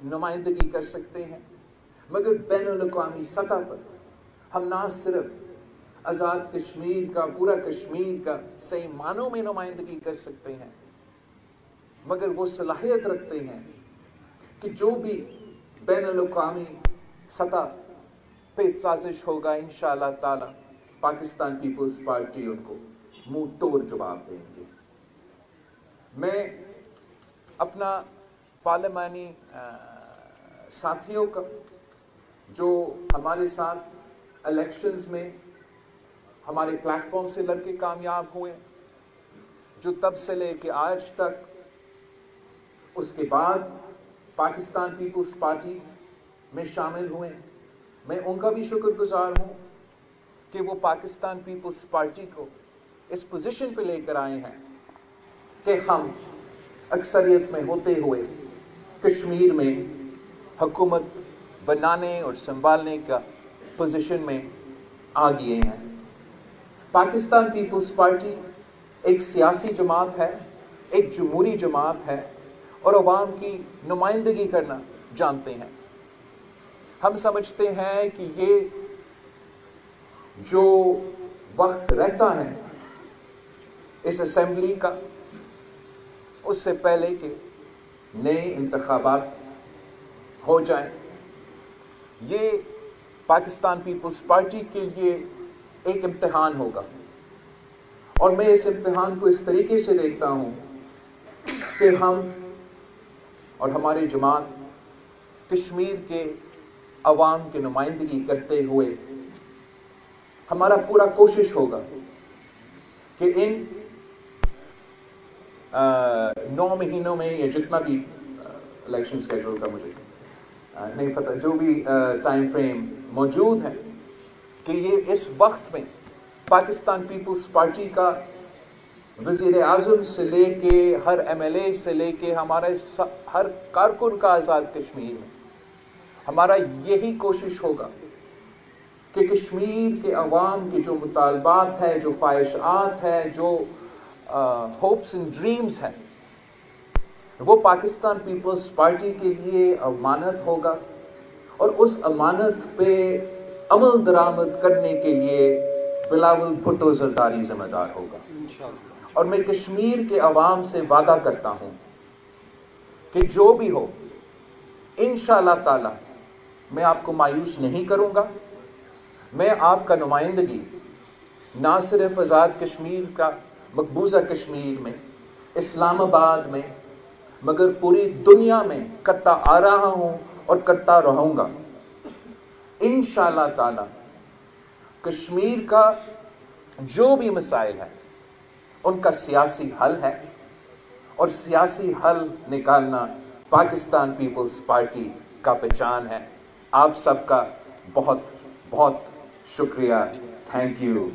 नुमाइंदगी कर सकते हैं, मगर बैनुल-अक़वामी सतह पर हम ना सिर्फ आज़ाद कश्मीर का, पूरा कश्मीर का सही मानों में नुमाइंदगी कर सकते हैं, मगर वो सलाहियत रखते हैं कि जो भी बैनुल-अक़वामी सतह पे साजिश होगा, इंशाअल्लाह ताला पाकिस्तान पीपल्स पार्टी उनको मुंह तोड़ जवाब देंगे। मैं अपना पार्लिमानी साथियों का जो हमारे साथ इलेक्शंस में हमारे प्लेटफॉर्म से लड़के कामयाब हुए, जो तब से लेके आज तक, उसके बाद पाकिस्तान पीपल्स पार्टी में शामिल हुए, मैं उनका भी शुक्रगुजार हूँ कि वो पाकिस्तान पीपल्स पार्टी को इस पोजीशन पे लेकर आए हैं कि हम अक्सरियत में होते हुए कश्मीर में हुकूमत बनाने और संभालने का पोजीशन में आ गए हैं। पाकिस्तान पीपल्स पार्टी एक सियासी जमात है, एक जमहूरी जमात है और अवाम की नुमाइंदगी करना जानते हैं। हम समझते हैं कि ये जो वक्त रहता है इस असेंबली का, उससे पहले कि नए इंतखाबात हो जाएं, ये पाकिस्तान पीपल्स पार्टी के लिए एक इम्तिहान होगा। और मैं इस इम्तिहान को इस तरीके से देखता हूँ कि हम और हमारी जमात कश्मीर के अवाम की नुमाइंदगी करते हुए हमारा पूरा कोशिश होगा कि इन 9 महीनों में, या जितना भी इलेक्शन स्केड्यूल का मुझे नहीं पता, जो भी टाइम फ्रेम मौजूद है, कि ये इस वक्त में पाकिस्तान पीपल्स पार्टी का वज़ीर आज़म से लेके हर MLA से लेके हमारे हर कारकुन का आज़ाद कश्मीर में हमारा यही कोशिश होगा कि कश्मीर के अवाम की जो मुतालबात है, जो ख्वाहिशात है, जो होप्स एंड ड्रीम्स हैं, वो पाकिस्तान पीपल्स पार्टी के लिए अमानत होगा और उस अमानत पे अमल दरामद करने के लिए बिलावल भुट्टो ज़रदारी ज़िम्मेदार होगा। और मैं कश्मीर के अवाम से वादा करता हूँ कि जो भी हो, इंशाअल्लाह ताला मैं आपको मायूस नहीं करूँगा। मैं आपका नुमाइंदगी ना सिर्फ आज़ाद कश्मीर का, मकबूजा कश्मीर में, इस्लामाबाद में, मगर पूरी दुनिया में करता आ रहा हूँ और करता रहूँगा। इंशाअल्लाह ताला कश्मीर का जो भी मसाइल है उनका सियासी हल है, और सियासी हल निकालना पाकिस्तान पीपल्स पार्टी का पहचान है। आप सबका बहुत बहुत शुक्रिया। Thank you.